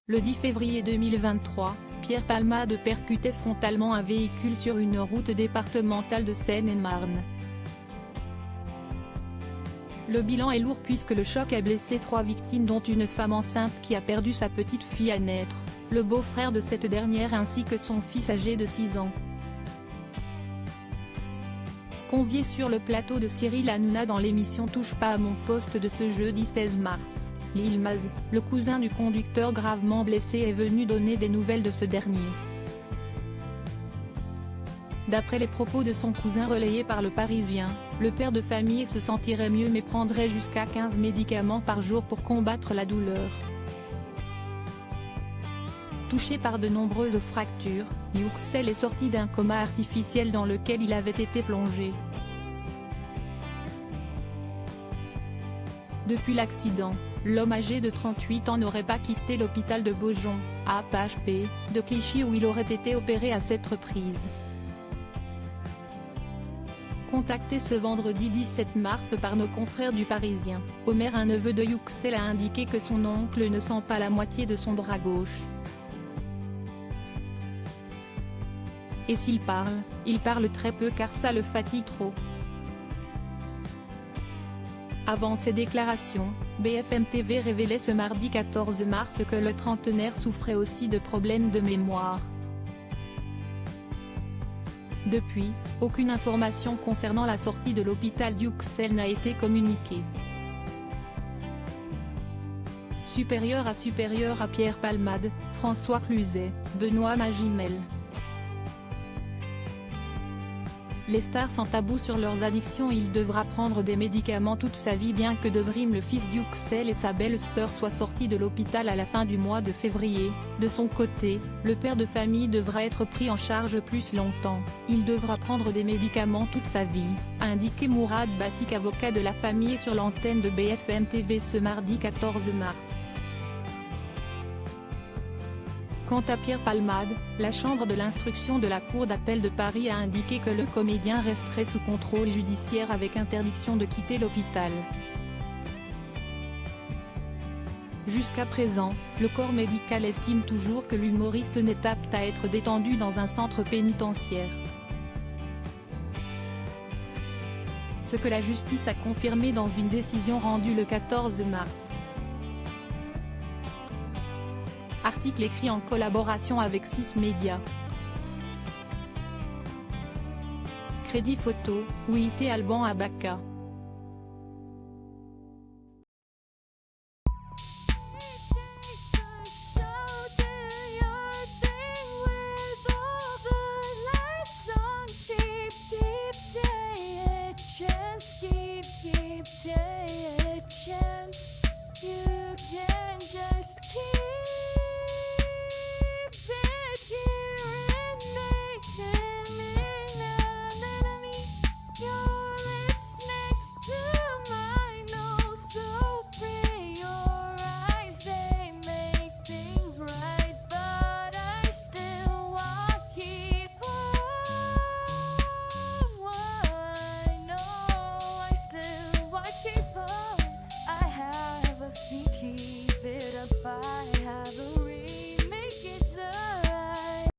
Le 10 février 2023, Pierre Palmade percutait frontalement un véhicule sur une route départementale de Seine-et-Marne. Le bilan est lourd puisque le choc a blessé 3 victimes dont une femme enceinte qui a perdu sa petite fille à naître, le beau-frère de cette dernière ainsi que son fils âgé de 6 ans. Convié sur le plateau de Cyril Hanouna dans l'émission Touche pas à mon poste de ce jeudi 16 mars, Lil Maz, le cousin du conducteur gravement blessé est venu donner des nouvelles de ce dernier. D'après les propos de son cousin relayés par Le Parisien, le père de famille se sentirait mieux mais prendrait jusqu'à 15 médicaments par jour pour combattre la douleur. Touché par de nombreuses fractures, Yuxel est sorti d'un coma artificiel dans lequel il avait été plongé. Depuis l'accident, l'homme âgé de 38 ans n'aurait pas quitté l'hôpital de Beaujon, à APHP, de Clichy où il aurait été opéré à 7 reprises. Contacté ce vendredi 17 mars par nos confrères du Parisien, Omer, un neveu de Yuxel, a indiqué que son oncle ne sent pas la moitié de son bras gauche. Et s'il parle, il parle très peu car ça le fatigue trop. Avant ces déclarations, BFM TV révélait ce mardi 14 mars que le trentenaire souffrait aussi de problèmes de mémoire. Depuis, aucune information concernant la sortie de l'hôpital d'Yuxel n'a été communiquée. Supérieur à Pierre Palmade, François Cluzet, Benoît Magimel. Les stars sans tabou sur leurs addictions. Il devra prendre des médicaments toute sa vie bien que Devrim, le fils d'Yuxel et sa belle-sœur soient sortis de l'hôpital à la fin du mois de février. De son côté, le père de famille devra être pris en charge plus longtemps. Il devra prendre des médicaments toute sa vie, a indiqué Mourad Batik, avocat de la famille sur l'antenne de BFM TV ce mardi 14 mars. Quant à Pierre Palmade, la chambre de l'instruction de la Cour d'appel de Paris a indiqué que le comédien resterait sous contrôle judiciaire avec interdiction de quitter l'hôpital. Jusqu'à présent, le corps médical estime toujours que l'humoriste n'est apte à être détendu dans un centre pénitentiaire. Ce que la justice a confirmé dans une décision rendue le 14 mars. Article écrit en collaboration avec 6 médias. Crédit photo, Ouité Alban Abaka.